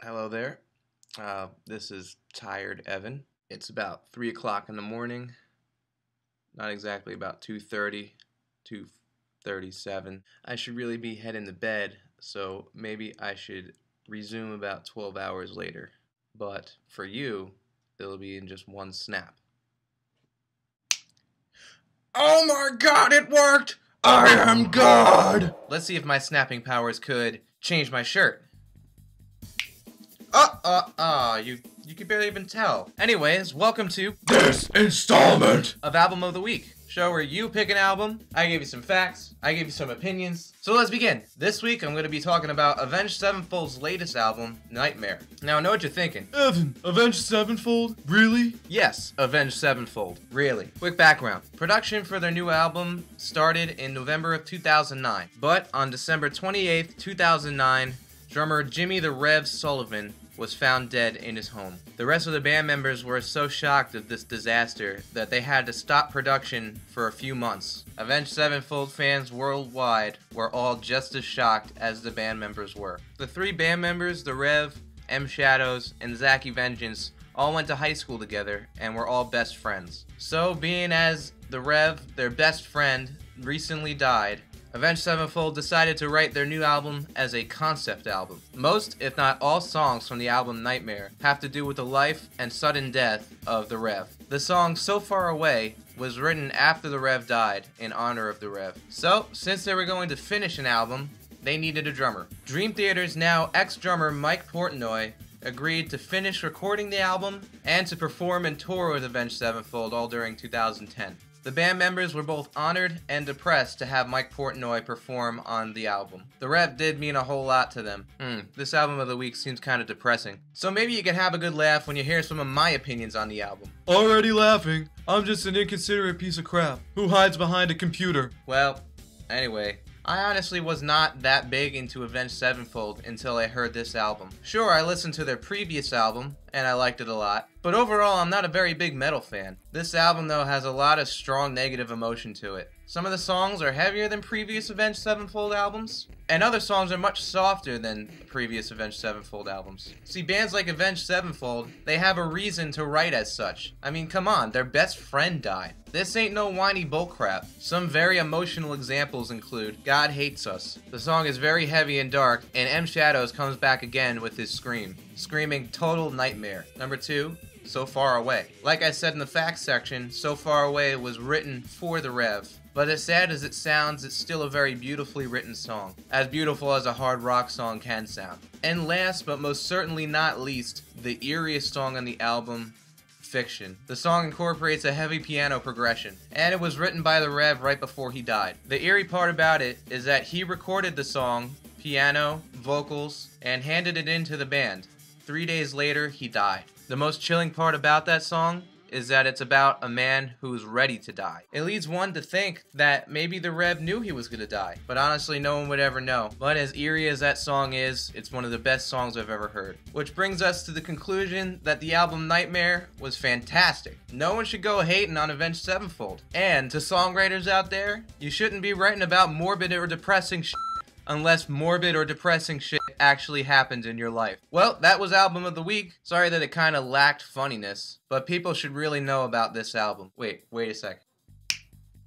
Hello there. This is Tired Evan. It's about 3 o'clock in the morning. Not exactly about 2:30, 2:37. I should really be heading to bed, so maybe I should resume about 12 hours later. But for you, it'll be in just one snap. Oh my god, it worked! I am God! Let's see if my snapping powers could change my shirt. You can barely even tell. Anyways, welcome to this installment of Album of the Week. Show where you pick an album, I give you some facts, I give you some opinions. So let's begin. This week I'm going to be talking about Avenged Sevenfold's latest album, Nightmare. Now I know what you're thinking. Evan, Avenged Sevenfold? Really? Yes, Avenged Sevenfold. Really. Quick background. Production for their new album started in November of 2009. But on December 28th, 2009, drummer Jimmy the Rev Sullivan was found dead in his home. The rest of the band members were so shocked at this disaster that they had to stop production for a few months. Avenged Sevenfold fans worldwide were all just as shocked as the band members were. The three band members, the Rev, M Shadows, and Zacky Vengeance, all went to high school together and were all best friends. So, being as the Rev, their best friend, recently died, Avenged Sevenfold decided to write their new album as a concept album. Most, if not all, songs from the album Nightmare have to do with the life and sudden death of the Rev. The song So Far Away was written after the Rev died in honor of the Rev. So, since they were going to finish an album, they needed a drummer. Dream Theater's now ex-drummer Mike Portnoy agreed to finish recording the album and to perform and tour with Avenged Sevenfold all during 2010. The band members were both honored and depressed to have Mike Portnoy perform on the album. The Rev did mean a whole lot to them. This album of the week seems kind of depressing. So maybe you can have a good laugh when you hear some of my opinions on the album. Already laughing. I'm just an inconsiderate piece of crap who hides behind a computer. Well, anyway, I honestly was not that big into Avenged Sevenfold until I heard this album. Sure, I listened to their previous album, and I liked it a lot, but overall I'm not a very big metal fan. This album though has a lot of strong negative emotion to it. Some of the songs are heavier than previous Avenged Sevenfold albums, and other songs are much softer than previous Avenged Sevenfold albums. See, bands like Avenged Sevenfold, they have a reason to write as such. I mean, come on, their best friend died. This ain't no whiny bullcrap. Some very emotional examples include God Hates Us. The song is very heavy and dark, and M Shadows comes back again with his scream. Screaming total nightmare. Number 2, So Far Away. Like I said in the facts section, So Far Away was written for the Rev. But as sad as it sounds, it's still a very beautifully written song. As beautiful as a hard rock song can sound. And last, but most certainly not least, the eeriest song on the album, Fiction. The song incorporates a heavy piano progression, and it was written by the Rev right before he died. The eerie part about it is that he recorded the song, piano, vocals, and handed it in to the band. 3 days later, he died. The most chilling part about that song is that it's about a man who's ready to die. It leads one to think that maybe the Rev knew he was gonna die, but honestly no one would ever know. But as eerie as that song is, it's one of the best songs I've ever heard. Which brings us to the conclusion that the album Nightmare was fantastic. No one should go hating on Avenged Sevenfold. And to songwriters out there, you shouldn't be writing about morbid or depressing shit unless morbid or depressing shit actually happened in your life. Well, that was Album of the Week. Sorry that it kind of lacked funniness, but people should really know about this album. Wait a second.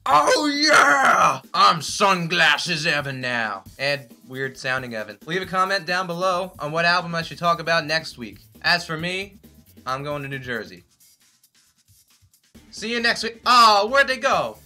Oh yeah! I'm Sunglasses Evan now. And weird sounding Evan. Leave a comment down below on what album I should talk about next week. As for me, I'm going to New Jersey. See you next week. Oh, where'd they go?